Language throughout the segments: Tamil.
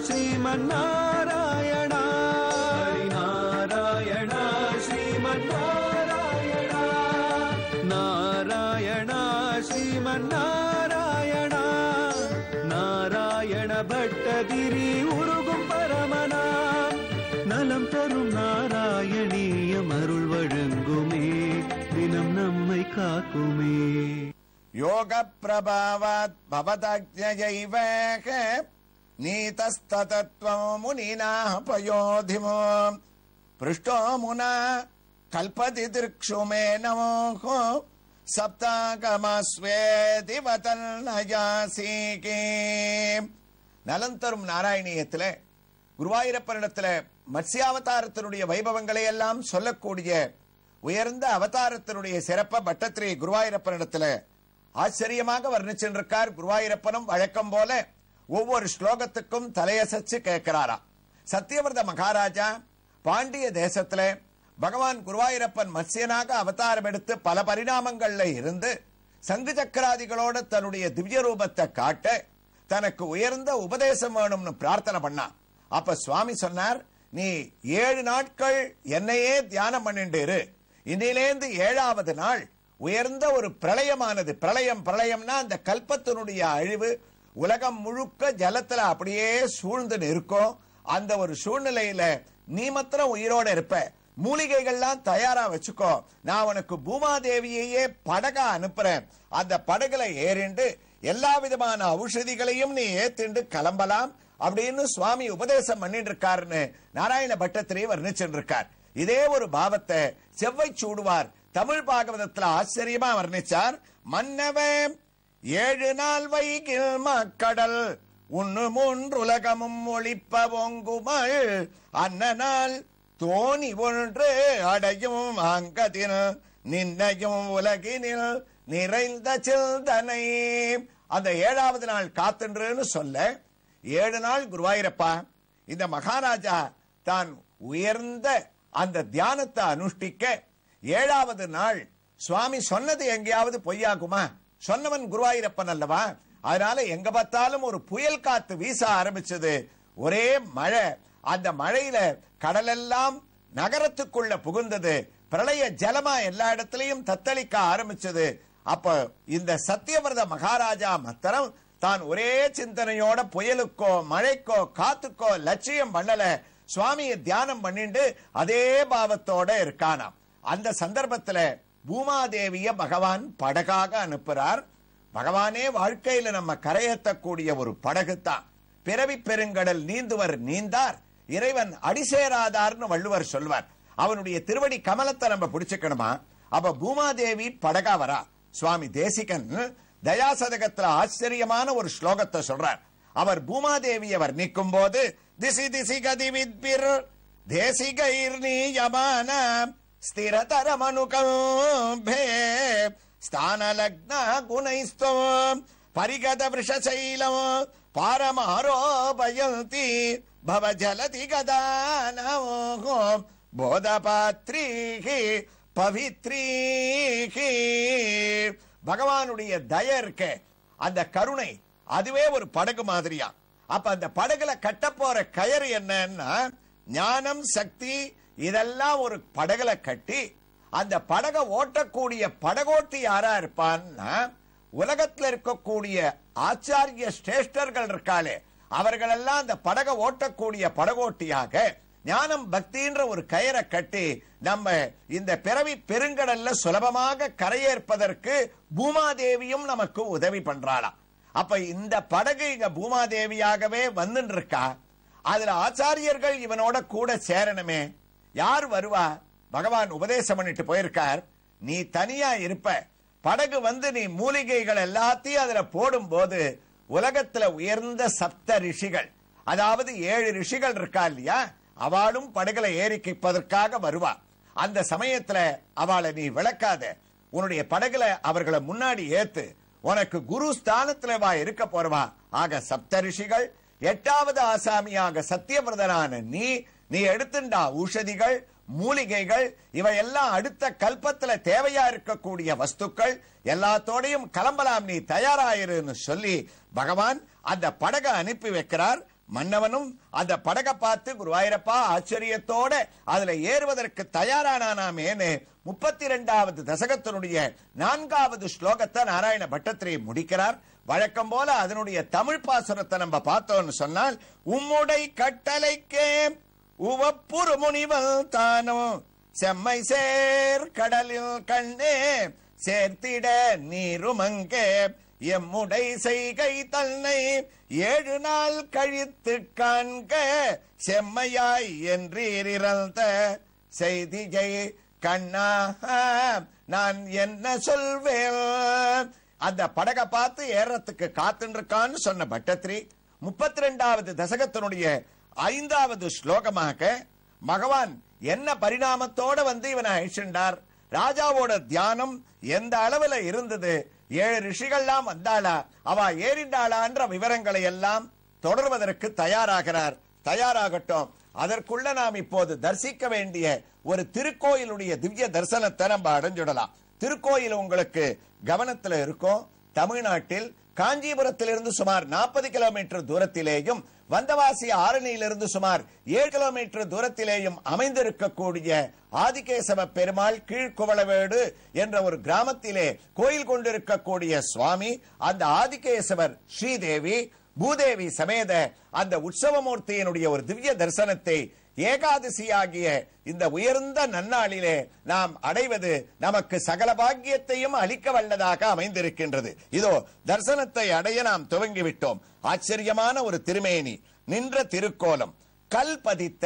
ஸ்ரீமன்னாராயணா நாராயணா ஸ்ரீமன்னாராயணா நாராயணா ஸ்ரீமன்னாராயணா நாராயண பட்டதிரி உருகும் பரமனா நலம் தரும் நாராயணீயம் அருள் வழங்குமே தினம் நம்மை காக்குமே. யோக பிரபாவாத் பவதஜ்ஞைவ நீதஸ்ததத்வம் முனினா பயோதிமோ பிருஷ்டோ முனா கல்பதி திருக்ஷுமே நமோ சப்தாகமஸ்வேதி வதல் நயாசீகே. நலம் தரும் நாராயணியத்துல குருவாயூரப்பனிடத்துல மத்ஸ்யாவதாரத்தினுடைய வைபவங்களை எல்லாம் சொல்லக்கூடிய உயர்ந்த அவதாரத்தினுடைய சிறப்ப பட்டத்திரி குருவாயூரப்பனிடத்துல ஆச்சரியமாக வர்ணிச்சிருக்கார். குருவாயூரப்பனும் வழக்கம் போல ஒவ்வொரு ஸ்லோகத்துக்கும் தலையசைச்சு கேட்கிறாராம். சத்தியவிரத மகாராஜா பாண்டிய தேசத்துல பகவான் குருவாயூரப்பன் மத்ஸ்யனாக அவதாரம் எடுத்து பல பரிணாமங்கள்ல இருந்து சங்கு சக்கராதிகளோட தன்னுடைய திவ்ய ரூபத்தை காட்ட தனக்கு உயர்ந்த உபதேசம் வேணும்னு பிரார்த்தனை பண்ணான். அப்ப சுவாமி சொன்னார், நீ 7 நாட்கள் என்னையே தியானம் பண்ணிட்டு இரு. இன்னிலேந்து 7வது நாள் உயர்ந்த ஒரு பிரளயமானது, பிரளயம்னா அந்த கல்பத்தினுடைய அழிவு உலகம் முழுக்க ஜலத்துல அப்படியே சூழ்ந்து இருக்கும். அந்த ஒரு சூழ்நிலையில நீ மாத்திரம் உயிரோட இருப்ப, மூலிகைகள்லாம் தயாரா வச்சுக்கோ. நான் உனக்கு பூமாதேவியையே படகா அனுப்புறேன். அந்த படகுல ஏறிண்டு எல்லா விதமான ஔஷதிகளையும் நீ ஏத்திண்டு கிளம்பலாம் அப்படின்னு சுவாமி உபதேசம் பண்ணிட்டு இருக்காருன்னு நாராயண பட்டத்திரி வர்ணிச்சுட்டு இருக்கார். இதே ஒரு பாவத்தை செவ்வை சூடுவார் தமிழ் பாகவதத்துல ஆச்சரியமா வர்ணிச்சார். மன்னவே 7 நாள் வைகில் மக்கடல் உன்னு 3 உலகமும் ஒளிப்ப ஓங்குமல் அன்னநாள் தோணி ஒன்று அடையும் அங்கதில் நின்னையும் உலகினில் நிறைந்த சிந்தனை. அந்த 7வது நாள் காத்துன்றுன்னு சொல்ல 7 நாள் குருவாயூரப்பா இந்த மகாராஜா தான் உயர்ந்த அந்த தியானத்தை அனுஷ்டிக்க 7வது நாள் சுவாமி சொன்னது எங்கேயாவது பொய்யாகுமா? சொன்னவன் குருவாயூரப்பன் அல்லவா? அதனால எங்க பார்த்தாலும் ஒரு புயல் காத்து வீச ஆரம்பிச்சது. ஒரே மழை. அந்த மழையில கடலெல்லாம் நகரத்துக்குள்ள புகுந்தது. பிரளய ஜலமா எல்லா இடத்திலையும் தத்தளிக்க ஆரம்பிச்சது. அப்ப இந்த சத்தியவிரத மகாராஜா மாத்திரம் தான் ஒரே சிந்தனையோட புயலுக்கோ மழைக்கோ காத்துக்கோ லட்சியம் பண்ணல, சுவாமியை தியானம் பண்ணிட்டு அதே பாவத்தோட இருக்கானாம். அந்த சந்தர்ப்பத்துல பூமாதேவிய பகவான் படகாக அனுப்புறார். பகவானே வாழ்க்கையில நம்ம கரையேற்றக்கூடிய ஒரு படகுத்தான். பிறவி பெருங்கடல் நீந்துவர் நீந்தார், இறைவன் அடிசேராதார்னு வள்ளுவர் சொல்வார். அவனுடைய திருவடி கமலத்தை நம்ம பிடிச்சுக்கணுமா? அப்ப பூமாதேவி படகா வரா. சுவாமி தேசிகன் தயாசதகத்துல ஆச்சரியமான ஒரு ஸ்லோகத்தை சொல்றார். அவர் பூமாதேவியை வர்ணிக்கும் போது திசி திசி கதிவித்பிர் தேசிகைர் நீயமான ஸ்திரதரமனுகம்பே ஸ்தானலக்ன குணைஸ்தம் பரிகத விஷசைலம் பாரமாரோபயந்தி பவஜலதி கதானமோ போதபாத்ரீஹி பவித்ரீஹி. பகவானுடைய தய இருக்க அந்த கருணை அதுவே ஒரு படகு மாதிரியா. அப்ப அந்த படகுல கட்ட போற கயறு என்னன்னா ஞானம் சக்தி இதெல்லாம் ஒரு படகுல கட்டி அந்த படகை ஓட்டக்கூடிய படகோட்டி யாரா இருப்பான்னா உலகத்தில் இருக்கக்கூடிய ஆச்சாரிய சிரேஷ்டர்கள் இருக்காளே அவர்களெல்லாம் அந்த படகை ஓட்டக்கூடிய படகோட்டியாக ஞானம் பக்தின்ற ஒரு கயிறை கட்டி நம்ம இந்த பிறவி பெருங்கடல்ல சுலபமாக கரையேற்பதற்கு பூமாதேவியும் நமக்கு உதவி பண்றாளாம். அப்ப இந்த படகு இங்க பூமாதேவியாகவே வந்துட்டு இருக்கா. அதுல ஆச்சாரியர்கள் இவனோட கூட சேரணுமே. யார் வருவா? பகவான் உபதேசம் பண்ணிட்டு போயிருக்கார். நீ தனியா இருப்ப, படகு வந்து நீ மூலிகைகள் எல்லாத்தையும் அதுல போடும் போது உலகத்துல உயர்ந்த சப்த ரிஷிகள், அதாவது 7 ரிஷிகள் இருக்கா இல்லையா, அவளும் படகுல ஏறிப்பதற்காக வருவா. அந்த சமயத்துல அவளை நீ விளக்காத, உன்னுடைய படகுல அவர்களை முன்னாடி ஏத்து, உனக்கு குரு ஸ்தானத்துல வா இருக்க போறவா. ஆக சப்த ரிஷிகள், 8வது ஆசாமியாக சத்தியவிரதனான நீ எடுத்துண்டா ஊஷதிகள் மூலிகைகள் இவையெல்லாம் அடுத்த கல்பத்துல தேவையா இருக்கக்கூடிய வஸ்துக்கள் எல்லாத்தோடையும் கிளம்பலாம், நீ தயாராயிருன்னு சொல்லி பகவான் அந்த படகை அனுப்பி வைக்கிறார். மன்னவனும் அந்த படகை பார்த்து குருவாயூரப்பா ஆச்சரியத்தோட அதுல ஏறுவதற்கு தயாரானாமேன்னு 32வது தசகத்தினுடைய 4வது ஸ்லோகத்தை நாராயண பட்டத்திரி முடிக்கிறார். வழக்கம் போல அதனுடைய தமிழ் பாசுரத்தை நம்ம பார்த்தோம்னு சொன்னால், உம்முடை கட்டளைக்கே உவப்புறு முனிவல் தானோ செம்மை சேர் கடலில் கண்ணே சேர்த்திட நீருமங்கே எம்முடை செய்கை தன்னை 7 நாள் கழித்து காண்க செம்மையாய் என்றிறந்த செய்தியை கண்ணா நான் என்ன சொல்வேன். அந்த படகை பார்த்து ஏறத்துக்கு காத்துன்னு இருக்கான்னு சொன்ன பட்டத்திரி 32வது தசகத்தினுடைய 5வது ஸ்லோகமாக பகவான் என்ன பரிணாமத்தோட வந்து இவனை அழிச்சுண்டார், ராஜாவோட தியானம் எந்த அளவுல இருந்தது, 7 ரிஷிகள்லாம் வந்தாளா, அவ ஏறிண்டாளான்ற விவரங்களை எல்லாம் தொடர்வதற்கு தயாராகட்டும். அதற்குள்ள நாம் இப்போது தரிசிக்க வேண்டிய ஒரு திருக்கோயிலுடைய திவ்ய தரிசனத்தை நம்ம அடைஞ்சிடலாம். திருக்கோயில் உங்களுக்கு கவனத்தில் இருக்கும். தமிழ்நாட்டில் காஞ்சிபுரத்திலிருந்து சுமார் 40 கிலோமீட்டர் தூரத்திலேயும் வந்தவாசி ஆரணியிலிருந்து சுமார் 7 கிலோமீட்டர் தூரத்திலேயும் அமைந்திருக்கக்கூடிய ஆதிகேசவ பெருமாள் கீழ்குவளவேடு என்ற ஒரு கிராமத்திலே கோயில் கொண்டிருக்கக்கூடிய சுவாமி, அந்த ஆதிகேசவர் ஸ்ரீதேவி பூதேவி சமேத அந்த உற்சவமூர்த்தியினுடைய ஒரு திவ்ய தரிசனத்தை ஏகாதசியாகிய இந்த உயர்ந்த நன்னாளிலே நாம் அடைவது நமக்கு சகல பாக்கியத்தையும் அளிக்க வல்லதாக அமைந்திருக்கின்றது. இதோ தரிசனத்தை அடைய நாம் துவங்கிவிட்டோம். ஆச்சரியமான ஒரு திருமேனி, நின்ற திருக்கோலம், கல் பதித்த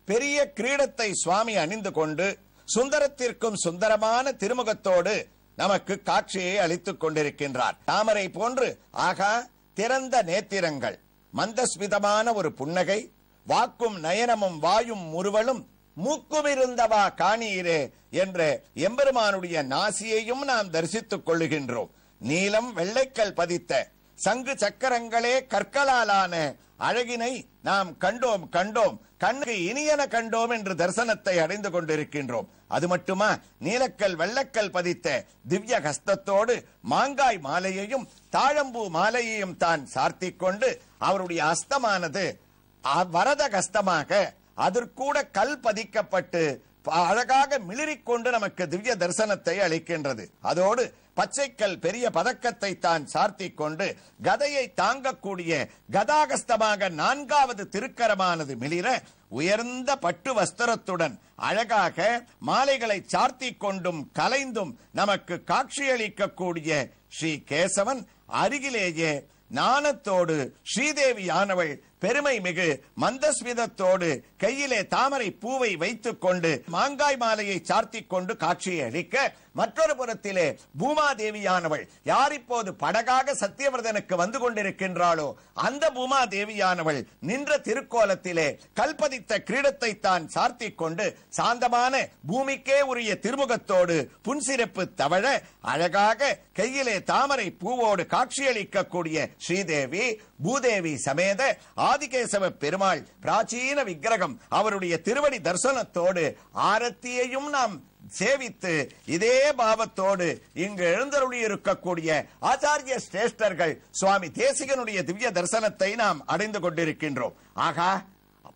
பெரிய கிரீடத்தை சுவாமி அணிந்து கொண்டு சுந்தரத்திற்கும் சுந்தரமான திருமுகத்தோடு நமக்கு காட்சியை அளித்துக் கொண்டிருக்கின்றார். தாமரை போன்று ஆகா திறந்த நேத்திரங்கள், மந்தஸ்மிதமான ஒரு புன்னகை, வாக்கும் நயனமும் வாயும் முறுவலும் மூக்குமிருந்தவா காணீரே என்ற எம்பெருமானுடைய நாசியையும் நாம் தரிசித்துக் கொள்ளுகின்றோம். நீலம் வெள்ளைக்கல் பதித்த சங்கு சக்கரங்களே கற்களாலான அழகினை நாம் கண்டோம் கண்ணுக்கு இனியன கண்டோம் என்று தரிசனத்தை அடைந்து கொண்டிருக்கின்றோம். அது மட்டுமா, நீலக்கல் வெள்ளக்கல் பதித்த திவ்ய ஹஸ்தத்தோடு மாங்காய் மாலையையும் தாழம்பூ மாலையையும் தான் சார்த்திக் கொண்டு அவருடைய ஹஸ்தமானது வரத கஸ்தமாக அதற்கூட கல் பதிக்கப்பட்டு அழகாக மிளிரிக்கொண்டு நமக்கு திவ்ய தரிசனத்தை அளிக்கின்றது. அதோடு பச்சைக்கல் பெரிய பதக்கத்தை தான் சார்த்திக் கொண்டு கதையை தாங்கக்கூடிய கதாகஸ்தமாக 4வது திருக்கரமானது மிளிர உயர்ந்த பட்டு வஸ்திரத்துடன் அழகாக மாலைகளை சார்த்திக் கொண்டும் கலைந்தும் நமக்கு காட்சியளிக்கக்கூடிய ஸ்ரீ கேசவன் அருகிலேயே ஞானத்தோடு ஸ்ரீதேவியானவள் பெருமை மிகு மந்தஸ்மிதத்தோடு கையிலே தாமரை பூவை வைத்துக் கொண்டு மாங்காய் மாலையை சார்த்திக் கொண்டு காட்சியை அளிக்க, மற்றொரு புறத்திலே பூமாதேவியானவள் யார் இப்போது படகாக சத்தியவர்தனுக்கு வந்து கொண்டிருக்கின்றாளோ அந்த பூமாதேவியானவள் நின்ற திருக்கோலத்திலே கல்பதித்த கிரீடத்தை தான் சார்த்திக் கொண்டு சாந்தமான பூமிக்கே உரிய திருமுகத்தோடு புன்சிறப்பு தவழ அழகாக கையிலே தாமரை பூவோடு காட்சியளிக்கக்கூடிய ஸ்ரீதேவி பூதேவி சமேத ஆதிகேசவ பெருமாள் பிராச்சீன விக்கிரகம் அவருடைய திருவடி தரிசனத்தோடு ஆரத்தியையும் நாம் சேவித்து இதே பாவத்தோடு இங்கு எழுந்தருளி இருக்கக்கூடிய ஆச்சாரிய சிரேஷ்டர்கள் சுவாமி தேசிகனுடைய திவ்ய தரிசனத்தை நாம் அடைந்து கொண்டிருக்கின்றோம். ஆகா,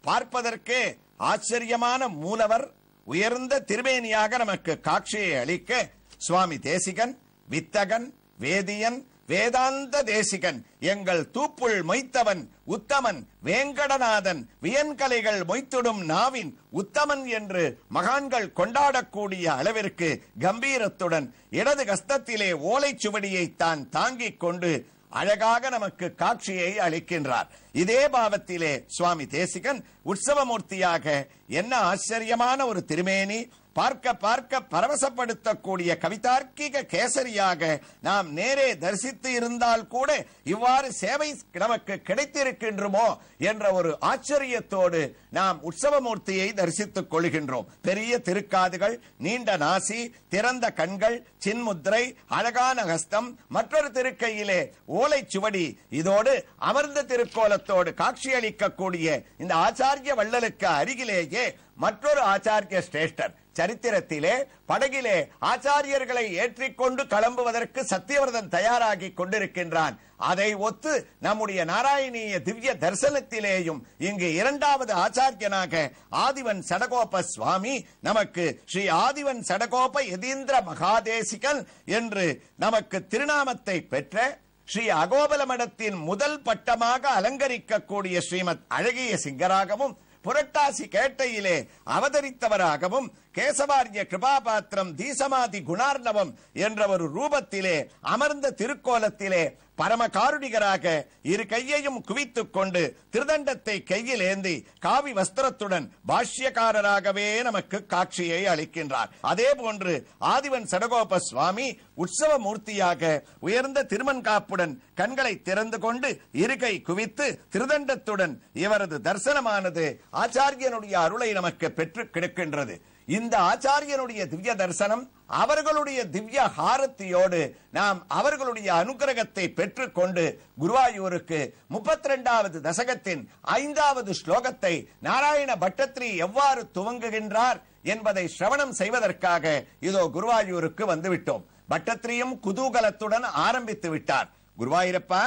பார்ப்பதற்கே ஆச்சரியமான மூலவர் உயர்ந்த திருமேனியாக நமக்கு காட்சியை அளிக்க சுவாமி தேசிகன் வித்தகன் வேதியன் வேதாந்த தேசிகன் எங்கள் தூப்புள் மொய்த்தவன் உத்தமன் வேங்கடநாதன் வியன்கலைகள் மொய்த்துடும் நாவின் உத்தமன் என்று மகான்கள் கொண்டாடக்கூடிய அளவிற்கு கம்பீரத்துடன் இடது கஸ்தத்திலே ஓலைச்சுவடியை தான் தாங்கிக் கொண்டு அழகாக நமக்கு காட்சியை அளிக்கின்றார். இதே பாவத்திலே சுவாமி தேசிகன் உற்சவமூர்த்தியாக என்ன ஆச்சரியமான ஒரு திருமேனி, பார்க்க பார்க்க பரவசப்படுத்தக்கூடிய கவிதார்க்கிக கேசரியாக நாம் நேரே தரிசித்து இருந்தால் கூட இவ்வாறு சேவை நமக்கு கிடைத்திருக்கின்றோமோ என்ற ஒரு ஆச்சரியத்தோடு நாம் உற்சவமூர்த்தியை தரிசித்துக் கொள்கின்றோம். பெரிய திருக்காதுகள், நீண்ட நாசி, திறந்த கண்கள், சின்முத்திரை, அழகான ஹஸ்தம், மற்றொரு திருக்கையிலே ஓலைச்சுவடி, இதோடு அமர்ந்த திருக்கோலத்தோடு காட்சியளிக்கக்கூடிய இந்த ஆச்சாரிய வள்ளலுக்கு அருகிலேயே மற்றொரு ஆச்சாரிய சிரேஷ்டர் சரித்திரத்திலே படகிலே ஆச்சாரியர்களை ஏற்றிக்கொண்டு கிளம்புவதற்கு சத்தியவர்தன் தயாராகி கொண்டிருக்கின்றான். அதை ஒத்து நம்முடைய நாராயணீய திவ்ய தரிசனத்திலேயும் இங்கு இரண்டாவது ஆச்சாரியனாக ஆதிவன் சடகோப சுவாமி நமக்கு ஸ்ரீ ஆதிவன் சடகோப யதீந்திர மகாதேசிகன் என்று நமக்கு திருநாமத்தை பெற்ற ஸ்ரீ அகோபல மடத்தின் முதல் பட்டமாக அலங்கரிக்கக்கூடிய ஸ்ரீமத் அழகிய சிங்கராகவும் புரட்டாசி கேட்டையிலே அவதரித்தவராகவும் கேசவாரிய கிருபாபாத்திரம் தீசமாதி குணார்ணவம் என்ற ஒரு ரூபத்திலே அமர்ந்த திருக்கோலத்திலே பரமகாருணிகராக இரு கையையும் குவித்துக் கொண்டு திருதண்டத்தை கையில் ஏந்தி காவி வஸ்திரத்துடன் பாஷ்யக்காரராகவே நமக்கு காட்சியை அளிக்கின்றார். அதே போன்று ஆதிவன் சடகோப சுவாமி உற்சவ மூர்த்தியாக உயர்ந்த திருமண்காப்புடன் கண்களை திறந்து கொண்டு இருக்கை குவித்து திருதண்டத்துடன் இவரது தரிசனமானது ஆச்சாரியனுடைய அருளை நமக்கு பெற்று கிடக்கின்றது. இந்த ஆச்சாரியனுடைய திவ்ய தரிசனம் அவர்களுடைய திவ்ய ஹாரத்தியோடு நாம் அவர்களுடைய அனுகிரகத்தை பெற்றுக்கொண்டு குருவாயூருக்கு 32வது தசகத்தின் 5வது ஸ்லோகத்தை நாராயண பட்டத்திரி எவ்வாறு துவங்குகின்றார் என்பதை சிரவணம் செய்வதற்காக இதோ குருவாயூருக்கு வந்துவிட்டோம். பட்டத்திரியும் குதூகலத்துடன் ஆரம்பித்து விட்டார். குருவாயூரப்பா,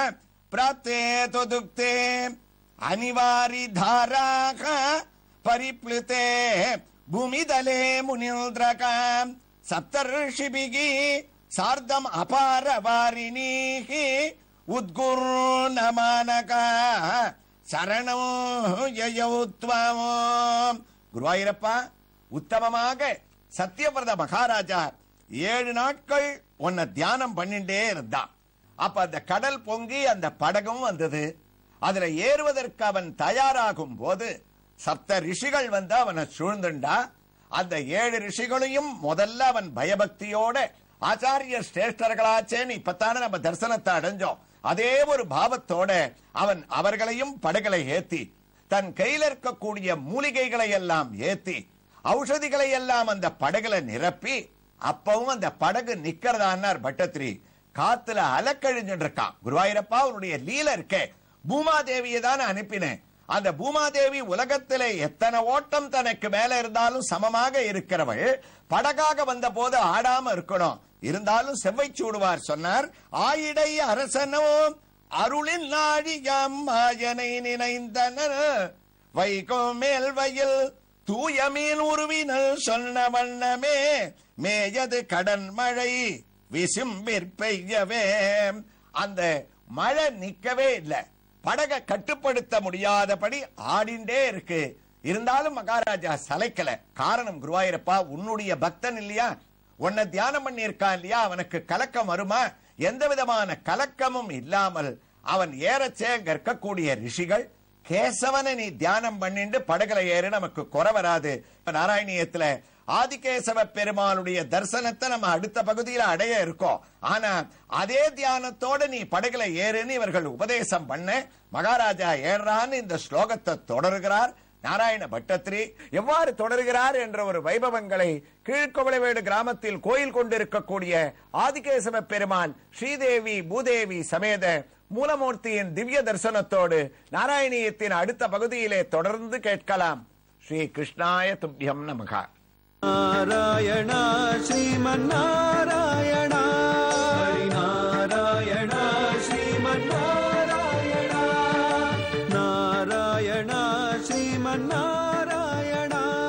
பிராப்தே தொதுக்தே அனிவாரி தாராக பரிப்ளுதே பூமிதலே முனிந்திரகாம் சப்தர்ஷிபிகி சார்தம் அபார வாரிணீஹி உத்குர்ணமானகா சரணம் யயௌத்வமோ. குருவாயூரப்பா, உத்தமமாக சத்தியவிரத மகாராஜா 7 நாட்கள் உன்னை தியானம் பண்ணிட்டே இருந்தான். அப்ப அந்த கடல் பொங்கி அந்த படகும் வந்தது. அதுல ஏறுவதற்கு அவன் தயாராகும் போது சப்த ரிஷிகள் வந்து அவனை சூழ்ந்துண்டா. அந்த 7 ரிஷிகளையும் முதல்ல அவன் பயபக்தியோட ஆச்சாரிய சிரேஷ்டர்களாச்சேன்னு இப்பத்தான நம்ம தரிசனத்தை அடைஞ்சோம். அதே ஒரு பாவத்தோட அவன் அவர்களையும் படகளை ஏத்தி தன் கையில் இருக்கக்கூடிய மூலிகைகளை எல்லாம் ஏத்தி ஔஷதிகளை எல்லாம் அந்த படகுல நிரப்பி அப்பவும் அந்த படகு நிக்கிறதான்னார் பட்டத்திரி. காத்துல அலக்கழிஞ்சுட்டு இருக்கான். குருவாயூரப்பா, அவனுடைய லீல இருக்கே, பூமாதேவியை தான் அனுப்பினேன். அந்த பூமாதேவி உலகத்திலே எத்தனை ஓட்டம் தனக்கு மேல இருந்தாலும் சமமாக இருக்கிறவள் படகாக வந்த போது ஆடாம இருக்கணும். இருந்தாலும் செவ்வை சூடுவார் சொன்னார். ஆயிடை அரசனோ அருளின் நாழியாம் மாயனை நினைந்தனர் வைகோ மேல் வயல் தூய மீன் உருவினல் சொன்ன வண்ணமே மேயது கடன் மழை விசும்பிற் பெய்யவே. அந்த மழை நிக்கவே இல்லை. படகை கட்டுப்படுத்த முடியாதபடி ஆடிண்டே இருக்கு. இருந்தாலும் மகாராஜா சளைக்கல. காரணம், குருவாயூரப்பா, உன்னுடைய பக்தன் இல்லையா, உன்னை தியானம் பண்ணி இருக்கான் இல்லையா, அவனுக்கு கலக்கம் வருமா? எந்த விதமான கலக்கமும் இல்லாமல் அவன் ஏறச்சே இருக்கக்கூடிய ரிஷிகள் கேசவனை நீ தியானம் பண்ணிட்டு படகுல ஏறு, நமக்கு குறை வராது. நாராயணியத்துல ஆதிகேசவ பெருமாளுடைய தரிசனத்தை நம்ம அடுத்த பகுதியில் அடைய இருக்கோம். ஆனா அதே தியானத்தோட நீ படகுல ஏறுன்னு இவர்கள் உபதேசம் பண்ண மகாராஜா ஏறான்னு இந்த ஸ்லோகத்தை தொடர்கிறார் நாராயண பட்டத்திரி. எவ்வாறு தொடர்கிறார் என்ற ஒரு வைபவங்களை கீழ்கொவளவேடு கிராமத்தில் கோயில் கொண்டிருக்கக்கூடிய ஆதிகேசவ பெருமான் ஸ்ரீதேவி பூதேவி சமேத மூலமூர்த்தியின் திவ்ய தரிசனத்தோடு நாராயணியத்தின் அடுத்த பகுதியிலே தொடர்ந்து கேட்கலாம். ஸ்ரீ கிருஷ்ணாய துப்யம் நமகா. நாராயணா ஸ்ரீமன் நாராயண